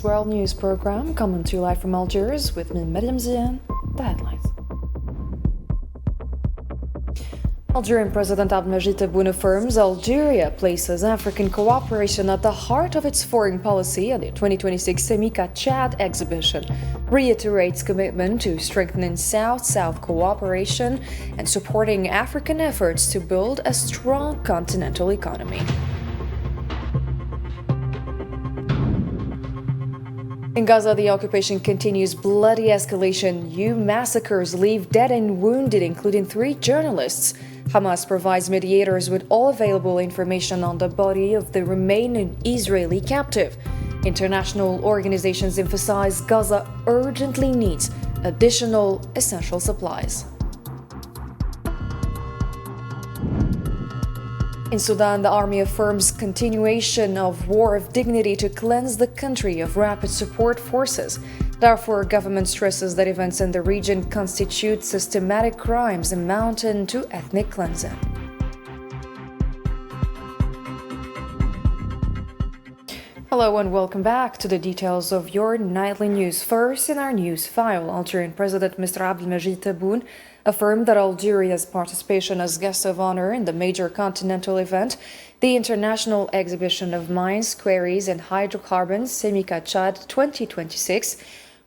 Algeria's World News program, coming to you live from Algiers with me, Mariam Zian. The headlines. Algerian President Abdelmajid Tebboune affirms Algeria places African cooperation at the heart of its foreign policy at the 2026 Semica Chad exhibition, reiterates commitment to strengthening South-South cooperation and supporting African efforts to build a strong continental economy. In Gaza, the occupation continues. Bloody escalation. New massacres leave dead and wounded, including 3 journalists. Hamas provides mediators with all available information on the body of the remaining Israeli captive. International organizations emphasize Gaza urgently needs additional essential supplies. In Sudan, the army affirms continuation of war of dignity to cleanse the country of rapid support forces. Therefore, government stresses that events in the region constitute systematic crimes amounting to ethnic cleansing. Hello and welcome back to the details of your nightly news. First, in our news file, Algerian President Mr. Abdelmajid Tebboune affirmed that Algeria's participation as guest of honor in the major continental event, the International Exhibition of Mines, Quarries and Hydrocarbons, Semica Chad 2026,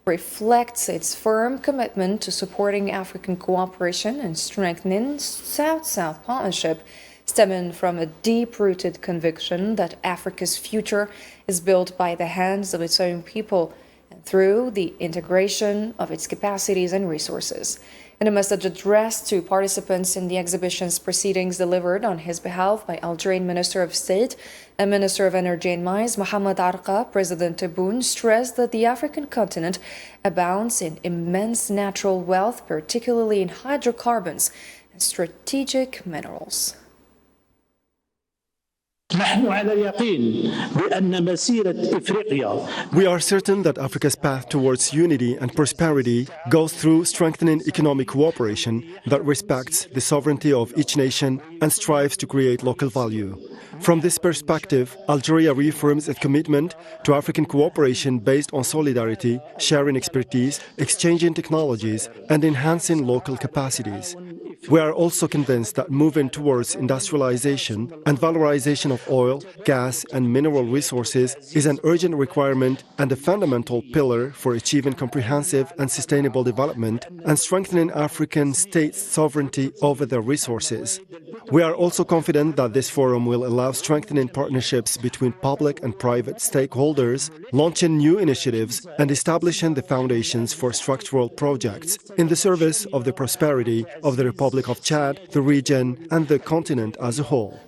reflects its firm commitment to supporting African cooperation and strengthening South-South partnership, stemming from a deep-rooted conviction that Africa's future is built by the hands of its own people and through the integration of its capacities and resources. In a message addressed to participants in the exhibition's proceedings delivered on his behalf by Algerian Minister of State and Minister of Energy and Mines, Mohamed Arqa, President Tebboune stressed that the African continent abounds in immense natural wealth, particularly in hydrocarbons and strategic minerals. We are certain that Africa's path towards unity and prosperity goes through strengthening economic cooperation that respects the sovereignty of each nation and strives to create local value. From this perspective, Algeria reaffirms its commitment to African cooperation based on solidarity, sharing expertise, exchanging technologies, and enhancing local capacities. We are also convinced that moving towards industrialization and valorization of oil, gas, and mineral resources is an urgent requirement and a fundamental pillar for achieving comprehensive and sustainable development and strengthening African states' sovereignty over their resources. We are also confident that this forum will allow strengthening partnerships between public and private stakeholders, launching new initiatives, and establishing the foundations for structural projects in the service of the prosperity of the Republic of Chad, the region, and the continent as a whole.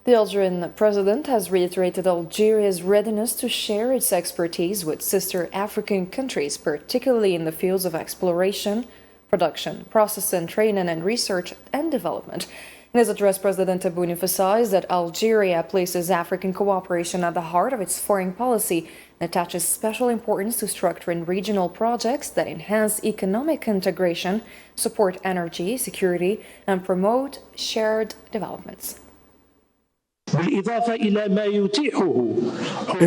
The Algerian president has reiterated Algeria's readiness to share its expertise with sister African countries, particularly in the fields of exploration, production, processing, training, and research and development. In his address, President Tebboune emphasized that Algeria places African cooperation at the heart of its foreign policy and attaches special importance to structuring regional projects that enhance economic integration, support energy security, and promote shared developments. In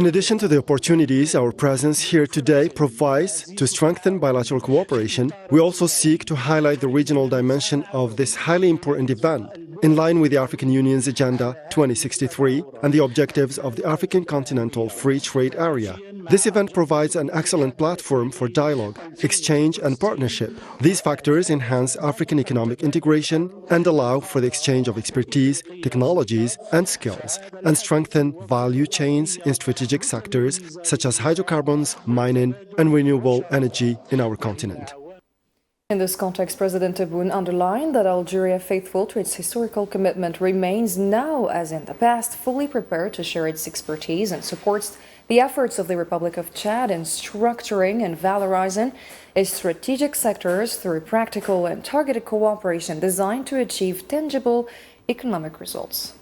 addition to the opportunities our presence here today provides to strengthen bilateral cooperation, we also seek to highlight the regional dimension of this highly important event, in line with the African Union's Agenda 2063 and the objectives of the African Continental Free Trade Area. This event provides an excellent platform for dialogue, exchange, and partnership. These factors enhance African economic integration and allow for the exchange of expertise, technologies, and skills, and strengthen value chains in strategic sectors such as hydrocarbons, mining, and renewable energy in our continent. In this context, President Tebboune underlined that Algeria, faithful to its historical commitment, remains now, as in the past, fully prepared to share its expertise and supports the efforts of the Republic of Chad in structuring and valorizing its strategic sectors through practical and targeted cooperation designed to achieve tangible economic results.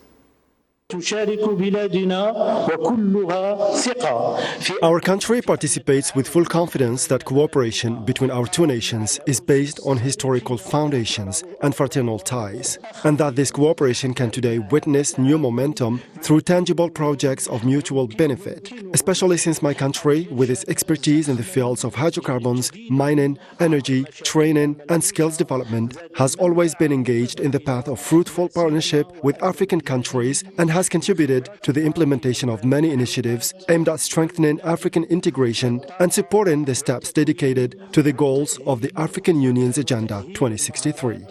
Our country participates with full confidence that cooperation between our two nations is based on historical foundations and fraternal ties, and that this cooperation can today witness new momentum through tangible projects of mutual benefit, especially since my country, with its expertise in the fields of hydrocarbons, mining, energy, training, and skills development, has always been engaged in the path of fruitful partnership with African countries and has contributed to the implementation of many initiatives aimed at strengthening African integration and supporting the steps dedicated to the goals of the African Union's Agenda 2063.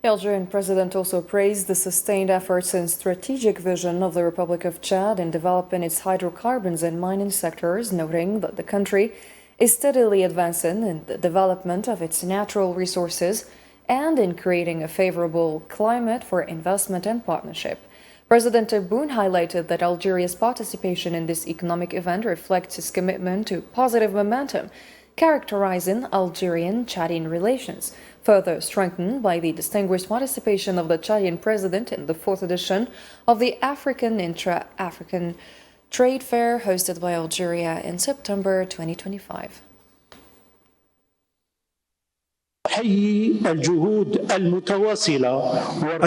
The Algerian president also praised the sustained efforts and strategic vision of the Republic of Chad in developing its hydrocarbons and mining sectors, noting that the country is steadily advancing in the development of its natural resources and in creating a favorable climate for investment and partnership. President Tebboune highlighted that Algeria's participation in this economic event reflects its commitment to positive momentum, characterizing Algerian-Chadian relations, further strengthened by the distinguished participation of the Chadian president in the 4th edition of the African Intra-African Trade Fair hosted by Algeria in September 2025. I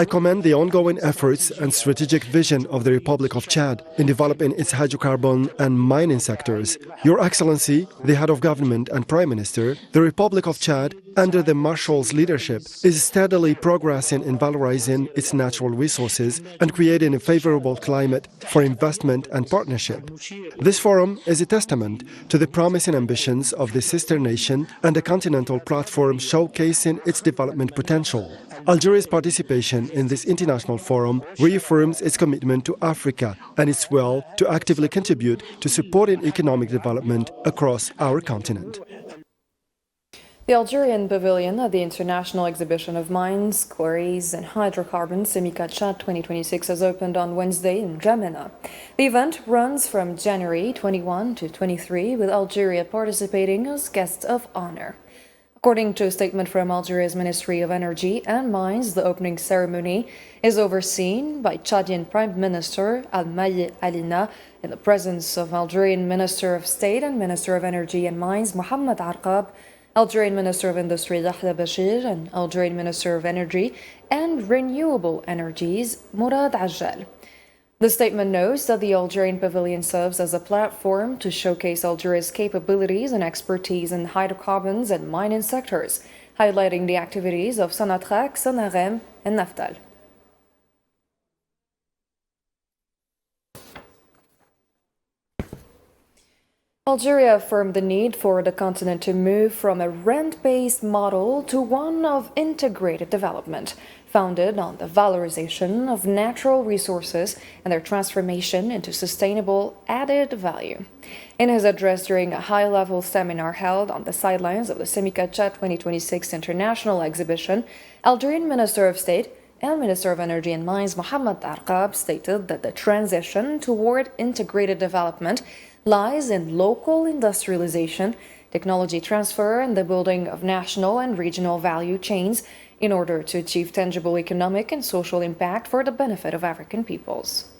commend the ongoing efforts and strategic vision of the Republic of Chad in developing its hydrocarbon and mining sectors. Your Excellency, the head of government and Prime Minister, the Republic of Chad, under the Marshal's leadership, is steadily progressing in valorizing its natural resources and creating a favorable climate for investment and partnership. This forum is a testament to the promising ambitions of the sister nation and a continental platform showcasing its development potential. Algeria's participation in this international forum reaffirms its commitment to Africa and its will to actively contribute to supporting economic development across our continent. The Algerian pavilion at the International Exhibition of Mines, Quarries and Hydrocarbons Semica Chad 2026 has opened on Wednesday in N'Djamena. The event runs from January 21 to 23 with Algeria participating as guest of honor. According to a statement from Algeria's Ministry of Energy and Mines, the opening ceremony is overseen by Chadian Prime Minister Al-Mayi Alina in the presence of Algerian Minister of State and Minister of Energy and Mines Mohamed Arqab, Algerian Minister of Industry Yahya Bashir, and Algerian Minister of Energy and Renewable Energies Murad Ajjal. The statement notes that the Algerian pavilion serves as a platform to showcase Algeria's capabilities and expertise in hydrocarbons and mining sectors, highlighting the activities of Sonatrach, Sonarem, and Naftal. Algeria affirmed the need for the continent to move from a rent-based model to one of integrated development, founded on the valorization of natural resources and their transformation into sustainable added value. In his address during a high-level seminar held on the sidelines of the Semica Chad 2026 International Exhibition, Algerian Minister of State and Minister of Energy and Mines Mohamed Arqab stated that the transition toward integrated development lies in local industrialization, technology transfer, and the building of national and regional value chains in order to achieve tangible economic and social impact for the benefit of African peoples.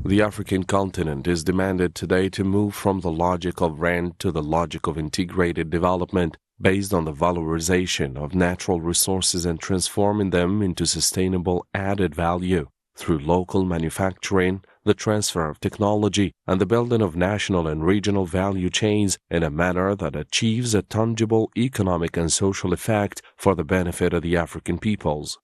The African continent is demanded today to move from the logic of rent to the logic of integrated development based on the valorization of natural resources and transforming them into sustainable added value through local manufacturing, the transfer of technology, and the building of national and regional value chains in a manner that achieves a tangible economic and social effect for the benefit of the African peoples.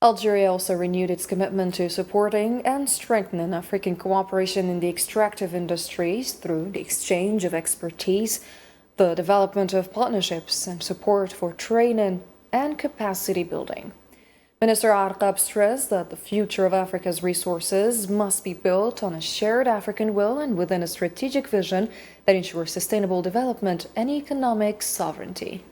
Algeria also renewed its commitment to supporting and strengthening African cooperation in the extractive industries through the exchange of expertise, the development of partnerships, and support for training and capacity building. Minister Arqab stressed that the future of Africa's resources must be built on a shared African will and within a strategic vision that ensures sustainable development and economic sovereignty.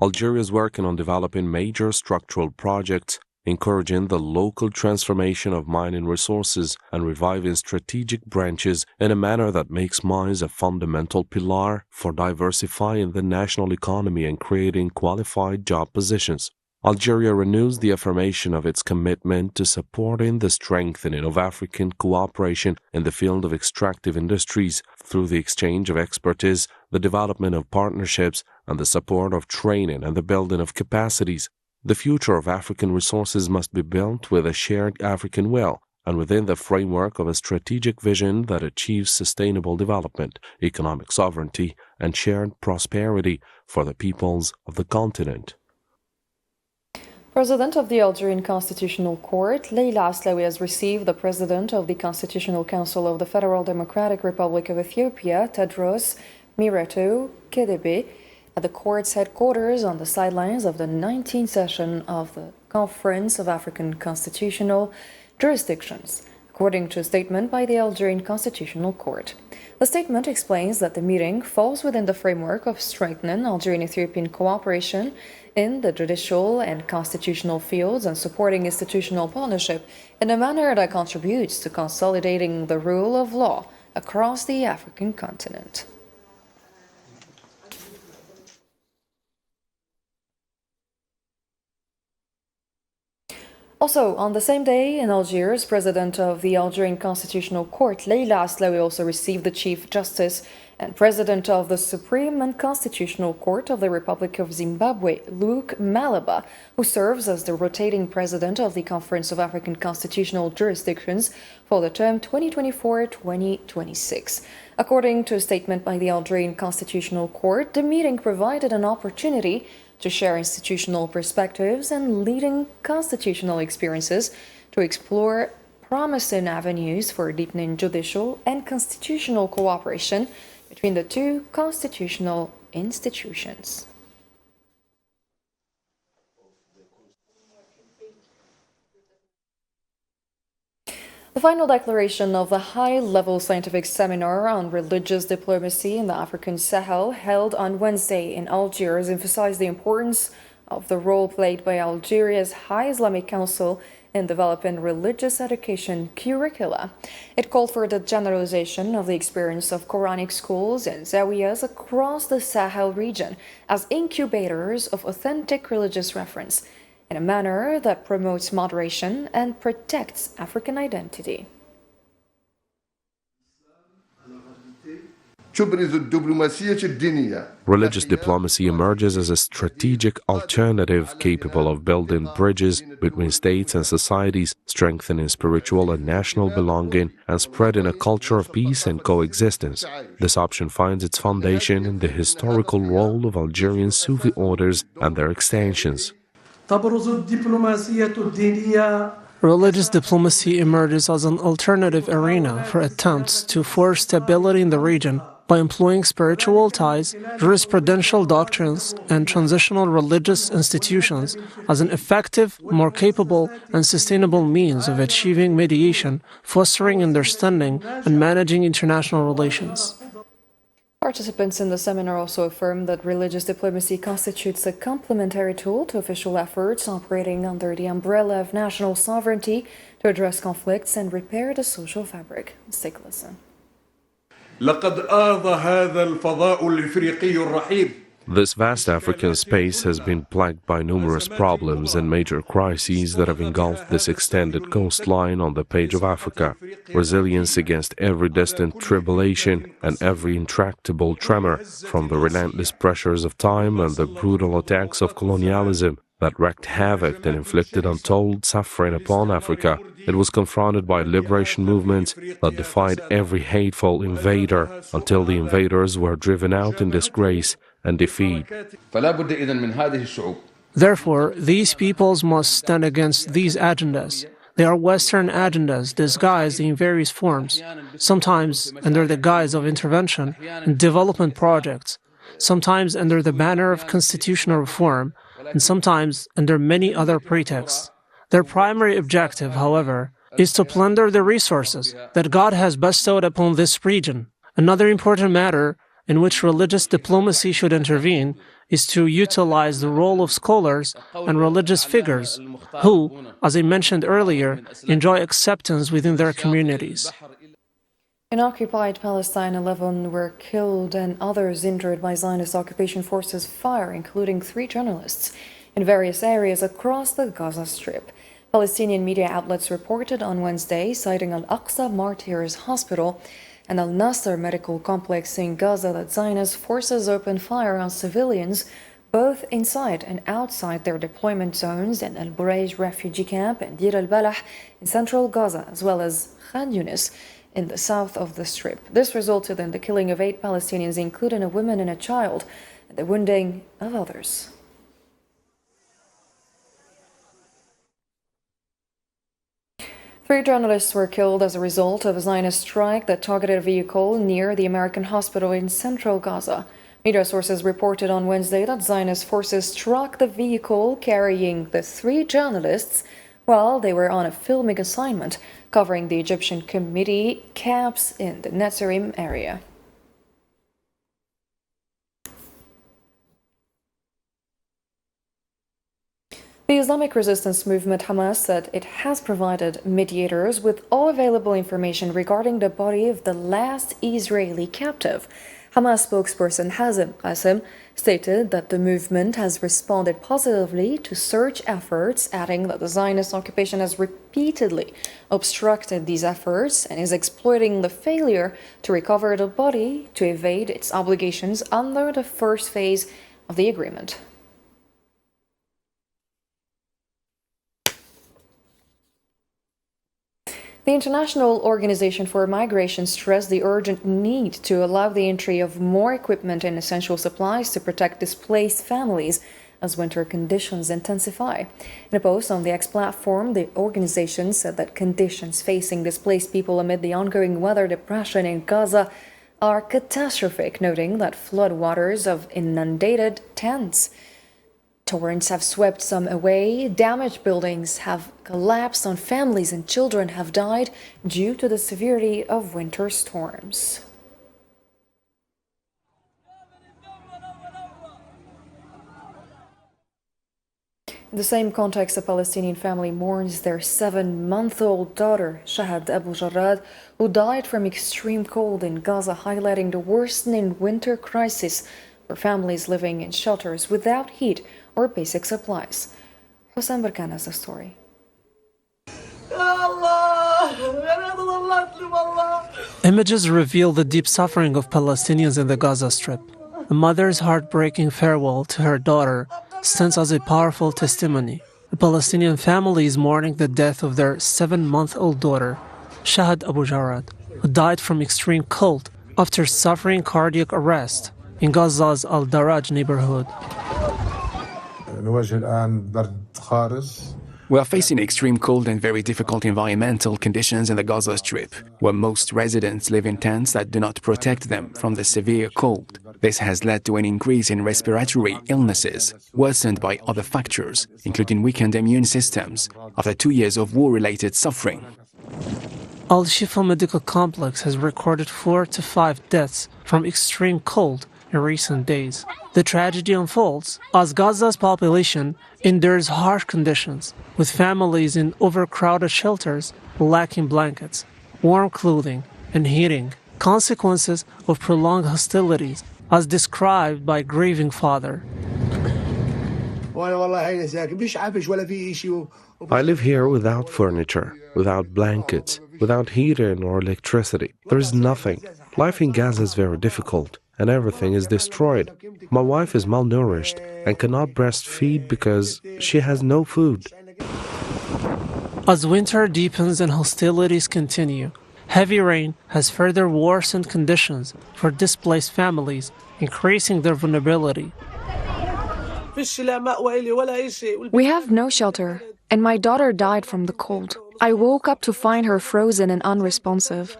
Algeria is working on developing major structural projects encouraging the local transformation of mining resources and reviving strategic branches in a manner that makes mines a fundamental pillar for diversifying the national economy and creating qualified job positions. Algeria renews the affirmation of its commitment to supporting the strengthening of African cooperation in the field of extractive industries through the exchange of expertise, the development of partnerships, and the support of training and the building of capacities. The future of African resources must be built with a shared African will and within the framework of a strategic vision that achieves sustainable development, economic sovereignty, and shared prosperity for the peoples of the continent. President of the Algerian Constitutional Court, Leila Aslawi, has received the President of the Constitutional Council of the Federal Democratic Republic of Ethiopia, Tedros Miratou Kedebe, at the court's headquarters on the sidelines of the 19th session of the Conference of African Constitutional Jurisdictions, according to a statement by the Algerian Constitutional Court. The statement explains that the meeting falls within the framework of strengthening Algerian-Ethiopian cooperation in the judicial and constitutional fields and supporting institutional partnership in a manner that contributes to consolidating the rule of law across the African continent. Also, on the same day in Algiers, President of the Algerian Constitutional Court, Leila Aslawi, also received the Chief Justice and President of the Supreme and Constitutional Court of the Republic of Zimbabwe, Luke Malaba, who serves as the rotating President of the Conference of African Constitutional Jurisdictions for the term 2024-2026. According to a statement by the Algerian Constitutional Court, the meeting provided an opportunity to share institutional perspectives and leading constitutional experiences to explore promising avenues for deepening judicial and constitutional cooperation between the two constitutional institutions. The final declaration of the high-level scientific seminar on religious diplomacy in the African Sahel held on Wednesday in Algiers emphasized the importance of the role played by Algeria's High Islamic Council in developing religious education curricula. It called for the generalization of the experience of Quranic schools and zawiyas across the Sahel region as incubators of authentic religious reference, in a manner that promotes moderation and protects African identity. Religious diplomacy emerges as a strategic alternative capable of building bridges between states and societies, strengthening spiritual and national belonging, and spreading a culture of peace and coexistence. This option finds its foundation in the historical role of Algerian Sufi orders and their extensions. Religious diplomacy emerges as an alternative arena for attempts to forge stability in the region by employing spiritual ties, jurisprudential doctrines, and transitional religious institutions as an effective, more capable, and sustainable means of achieving mediation, fostering understanding, and managing international relations. Participants in the seminar also affirmed that religious diplomacy constitutes a complementary tool to official efforts operating under the umbrella of national sovereignty to address conflicts and repair the social fabric. Let's take a listen. This vast African space has been plagued by numerous problems and major crises that have engulfed this extended coastline on the page of Africa. Resilience against every distant tribulation and every intractable tremor, from the relentless pressures of time and the brutal attacks of colonialism that wreaked havoc and inflicted untold suffering upon Africa. It was confronted by liberation movements that defied every hateful invader until the invaders were driven out in disgrace and defeat. Therefore, these peoples must stand against these agendas. They are Western agendas disguised in various forms, sometimes under the guise of intervention and development projects, sometimes under the banner of constitutional reform, and sometimes under many other pretexts. Their primary objective, however, is to plunder the resources that God has bestowed upon this region. Another important matter in which religious diplomacy should intervene is to utilize the role of scholars and religious figures who, as I mentioned earlier, enjoy acceptance within their communities. In occupied Palestine, 11 were killed and others injured by Zionist occupation forces' fire, including 3 journalists, in various areas across the Gaza Strip. Palestinian media outlets reported on Wednesday, citing Al-Aqsa Martyrs Hospital and Al-Nasser Medical Complex in Gaza, that Zionist forces opened fire on civilians both inside and outside their deployment zones in Al-Bureij refugee camp and Dir al-Balah in central Gaza, as well as Khan Yunis in the south of the Strip. This resulted in the killing of 8 Palestinians, including a woman and a child, and the wounding of others. Three journalists were killed as a result of a Zionist strike that targeted a vehicle near the American hospital in central Gaza. Media sources reported on Wednesday that Zionist forces struck the vehicle carrying the 3 journalists while they were on a filming assignment covering the Egyptian committee camps in the Netzarim area. The Islamic resistance movement Hamas said it has provided mediators with all available information regarding the body of the last Israeli captive. Hamas spokesperson Hazem Qasem stated that the movement has responded positively to search efforts, adding that the Zionist occupation has repeatedly obstructed these efforts and is exploiting the failure to recover the body to evade its obligations under the first phase of the agreement. The International Organization for Migration stressed the urgent need to allow the entry of more equipment and essential supplies to protect displaced families as winter conditions intensify. In a post on the X platform, the organization said that conditions facing displaced people amid the ongoing weather depression in Gaza are catastrophic, noting that floodwaters of inundated tents, torrents have swept some away, damaged buildings have collapsed on families, and children have died due to the severity of winter storms. In the same context, a Palestinian family mourns their 7-month-old daughter, Shahad Abu Jarrad, who died from extreme cold in Gaza, highlighting the worsening winter crisis for families living in shelters without heat or basic supplies. Hossein Barkan has the story. Images reveal the deep suffering of Palestinians in the Gaza Strip. A mother's heartbreaking farewell to her daughter stands as a powerful testimony. The Palestinian family is mourning the death of their 7-month-old daughter, Shahad Abu Jarrad, who died from extreme cold after suffering cardiac arrest in Gaza's Al-Daraj neighborhood. We are facing extreme cold and very difficult environmental conditions in the Gaza Strip, where most residents live in tents that do not protect them from the severe cold. This has led to an increase in respiratory illnesses, worsened by other factors, including weakened immune systems, after 2 years of war-related suffering. Al-Shifa Medical Complex has recorded 4 to 5 deaths from extreme cold in recent days. The tragedy unfolds as Gaza's population endures harsh conditions, with families in overcrowded shelters lacking blankets, warm clothing, and heating, consequences of prolonged hostilities, as described by a grieving father. I live here without furniture, without blankets, without heating or electricity. There is nothing. Life in Gaza is very difficult, and everything is destroyed. My wife is malnourished and cannot breastfeed because she has no food. As winter deepens and hostilities continue, heavy rain has further worsened conditions for displaced families, increasing their vulnerability. We have no shelter, and my daughter died from the cold. I woke up to find her frozen and unresponsive.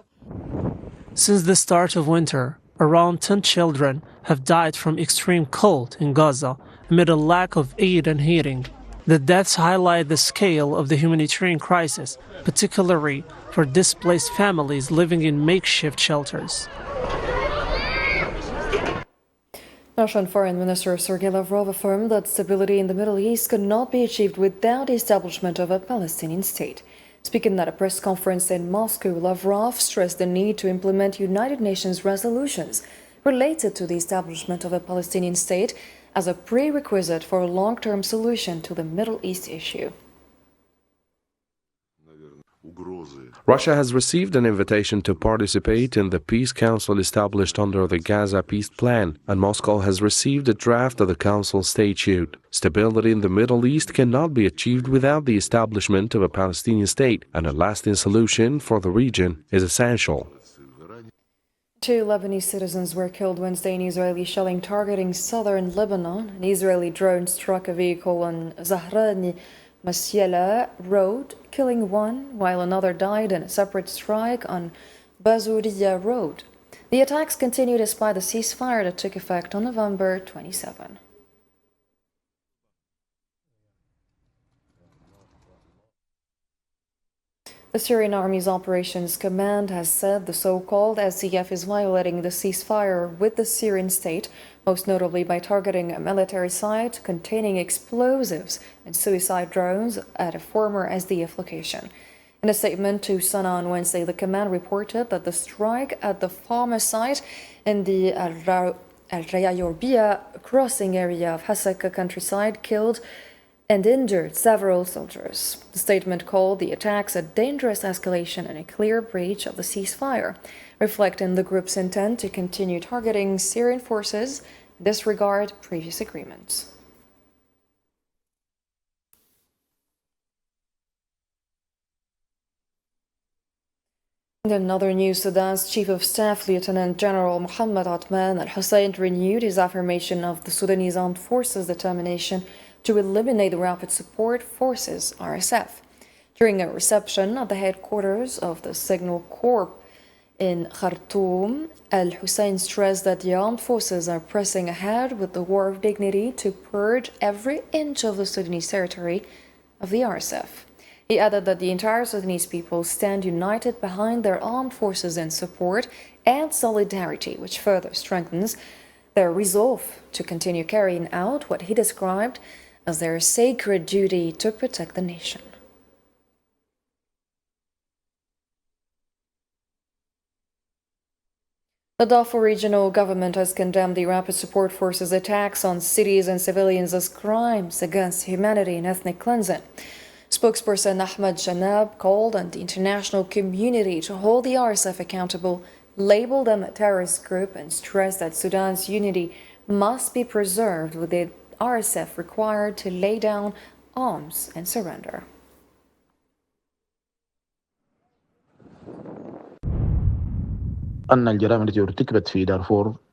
Since the start of winter, around 10 children have died from extreme cold in Gaza amid a lack of aid and heating. The deaths highlight the scale of the humanitarian crisis, particularly for displaced families living in makeshift shelters. Russian Foreign Minister Sergei Lavrov affirmed that stability in the Middle East could not be achieved without the establishment of a Palestinian state. Speaking at a press conference in Moscow, Lavrov stressed the need to implement United Nations resolutions related to the establishment of a Palestinian state as a prerequisite for a long-term solution to the Middle East issue. Russia has received an invitation to participate in the Peace Council established under the Gaza Peace Plan, and Moscow has received a draft of the Council statute. Stability in the Middle East cannot be achieved without the establishment of a Palestinian state, and a lasting solution for the region is essential. 2 Lebanese citizens were killed Wednesday in Israeli shelling targeting southern Lebanon. An Israeli drone struck a vehicle on Zahrani Masyala Road, killing one, while another died in a separate strike on Bazouriya Road. The attacks continued despite the ceasefire that took effect on November 27. The Syrian Army's Operations Command has said the so-called SDF is violating the ceasefire with the Syrian state, most notably by targeting a military site containing explosives and suicide drones at a former SDF location. In a statement to Sana on Wednesday, the command reported that the strike at the farmer site in the Al-Rayayorbia crossing area of Hasaka countryside killed and injured several soldiers. The statement called the attacks a dangerous escalation and a clear breach of the ceasefire, reflecting the group's intent to continue targeting Syrian forces and disregard previous agreements. In another news, Sudan's Chief of Staff, Lieutenant General Mohammed Atman al-Hussein, renewed his affirmation of the Sudanese Armed Forces' determination to eliminate the Rapid Support Forces, RSF. During a reception at the headquarters of the Signal Corps in Khartoum, al-Hussein stressed that the armed forces are pressing ahead with the war of dignity to purge every inch of the Sudanese territory of the RSF. He added that the entire Sudanese people stand united behind their armed forces in support and solidarity, which further strengthens their resolve to continue carrying out what he described as their sacred duty to protect the nation. The Darfur regional government has condemned the Rapid Support Forces' attacks on cities and civilians as crimes against humanity and ethnic cleansing. Spokesperson Ahmed Janab called on the international community to hold the RSF accountable, label them a terrorist group, and stressed that Sudan's unity must be preserved with the RSF required to lay down arms and surrender.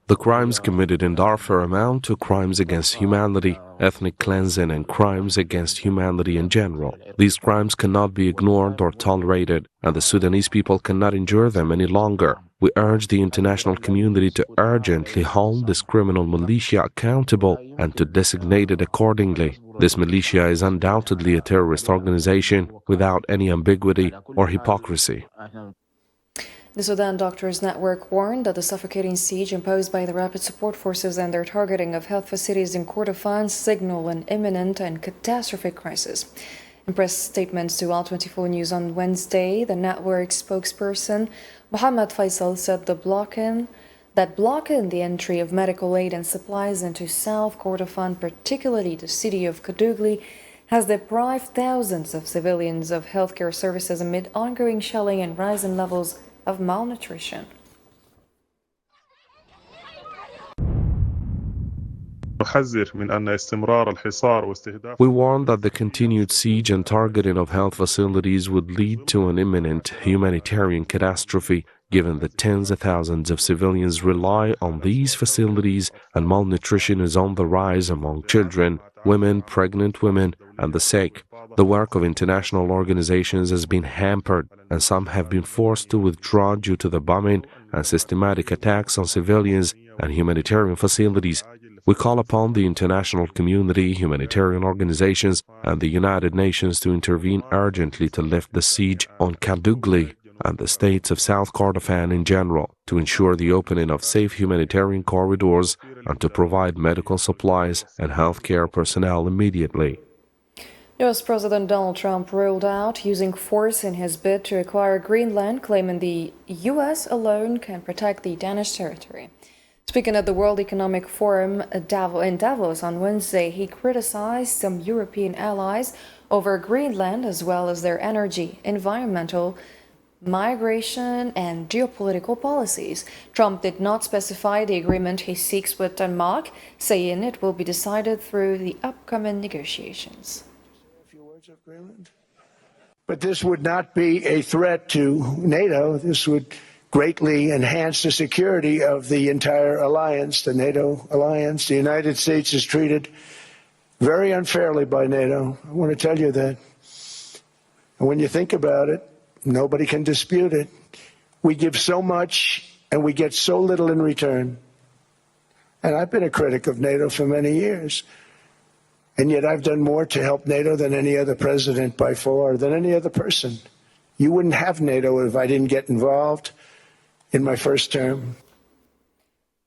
The crimes committed in Darfur amount to crimes against humanity, ethnic cleansing, and crimes against humanity in general. These crimes cannot be ignored or tolerated, and the Sudanese people cannot endure them any longer. We urge the international community to urgently hold this criminal militia accountable and to designate it accordingly. This militia is undoubtedly a terrorist organization without any ambiguity or hypocrisy. The Sudan Doctors Network warned that the suffocating siege imposed by the Rapid Support Forces and their targeting of health facilities in Kordofan signal an imminent and catastrophic crisis. In press statements to Al-24 News on Wednesday, the network's spokesperson, Mohammed Faisal, said blocking the entry of medical aid and supplies into South Kordofan, particularly the city of Kadugli, has deprived thousands of civilians of healthcare services amid ongoing shelling and rising levels of malnutrition. We warn that the continued siege and targeting of health facilities would lead to an imminent humanitarian catastrophe, given that tens of thousands of civilians rely on these facilities and malnutrition is on the rise among children, women, pregnant women, and the sick. The work of international organizations has been hampered, and some have been forced to withdraw due to the bombing and systematic attacks on civilians and humanitarian facilities. We call upon the international community, humanitarian organizations, and the United Nations to intervene urgently to lift the siege on Kadugli and the states of South Kordofan in general. to ensure the opening of safe humanitarian corridors and to provide medical supplies and healthcare personnel immediately. U.S. President Donald Trump ruled out using force in his bid to acquire Greenland, claiming the U.S. alone can protect the Danish territory. Speaking at the World Economic Forum in Davos on Wednesday, he criticized some European allies over Greenland as well as their energy, environmental, migration, and geopolitical policies. Trump did not specify the agreement he seeks with Denmark, saying it will be decided through the upcoming negotiations. Of Greenland. But this would not be a threat to NATO. This would greatly enhance the security of the entire alliance, the NATO alliance. The United States is treated very unfairly by NATO. I want to tell you that. And when you think about it, nobody can dispute it. We give so much and we get so little in return. And I've been a critic of NATO for many years. And yet I've done more to help NATO than any other president by far, than any other person. You wouldn't have NATO if I didn't get involved in my first term.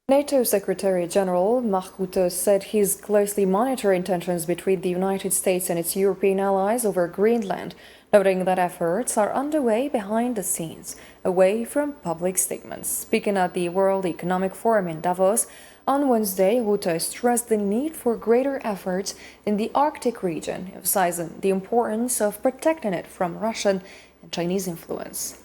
NATO Secretary General Mark Rutte said he's closely monitoring tensions between the United States and its European allies over Greenland, noting that efforts are underway behind the scenes, away from public statements. Speaking at the World Economic Forum in Davos, on Wednesday, Rutte stressed the need for greater efforts in the Arctic region, emphasizing the importance of protecting it from Russian and Chinese influence.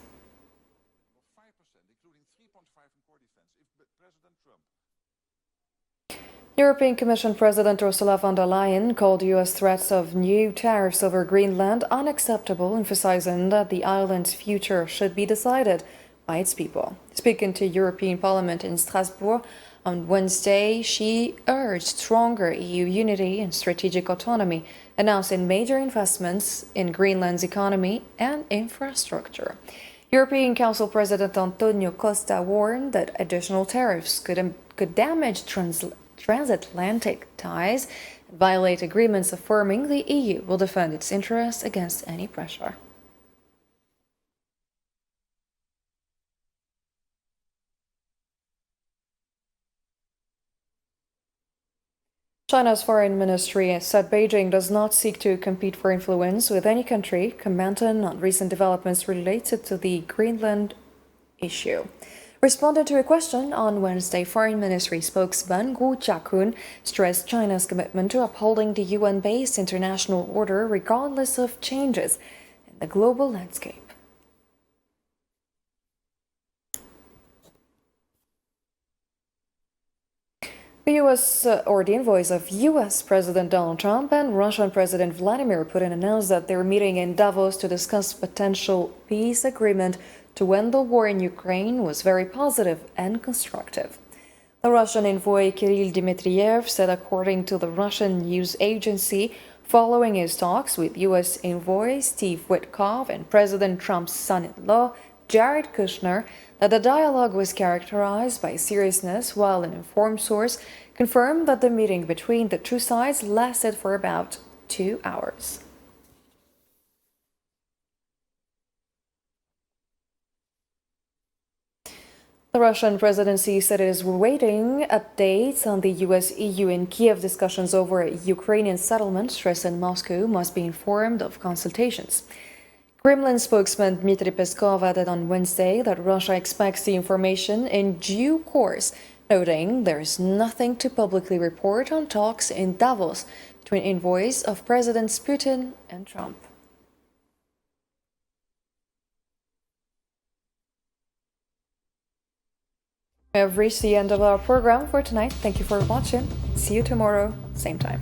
European Commission President Ursula von der Leyen called U.S. threats of new tariffs over Greenland unacceptable, emphasizing that the island's future should be decided by its people. Speaking to European Parliament in Strasbourg on Wednesday, she urged stronger EU unity and strategic autonomy, announcing major investments in Greenland's economy and infrastructure. European Council President Antonio Costa warned that additional tariffs could damage transatlantic ties and violate agreements, affirming the EU will defend its interests against any pressure. China's foreign ministry said Beijing does not seek to compete for influence with any country, commenting on recent developments related to the Greenland issue. Responding to a question on Wednesday, Foreign Ministry spokesman Gu Jiakun stressed China's commitment to upholding the UN-based international order regardless of changes in the global landscape. The envoys of U.S. President Donald Trump and Russian President Vladimir Putin announced that they're meeting in Davos to discuss potential peace agreement to end the war in Ukraine was very positive and constructive. The Russian envoy Kirill Dmitriev said, according to the Russian news agency, following his talks with U.S. envoy Steve Witkoff and President Trump's son-in-law Jared Kushner, that the dialogue was characterized by seriousness, while an informed source confirmed that the meeting between the two sides lasted for about 2 hours. The Russian presidency said it is awaiting updates on the U.S., EU, and Kiev discussions over Ukrainian settlement, stressing Moscow must be informed of consultations. Kremlin spokesman Dmitry Peskov added on Wednesday that Russia expects the information in due course, noting there is nothing to publicly report on talks in Davos between envoys of Presidents Putin and Trump. We have reached the end of our program for tonight. Thank you for watching. See you tomorrow, same time.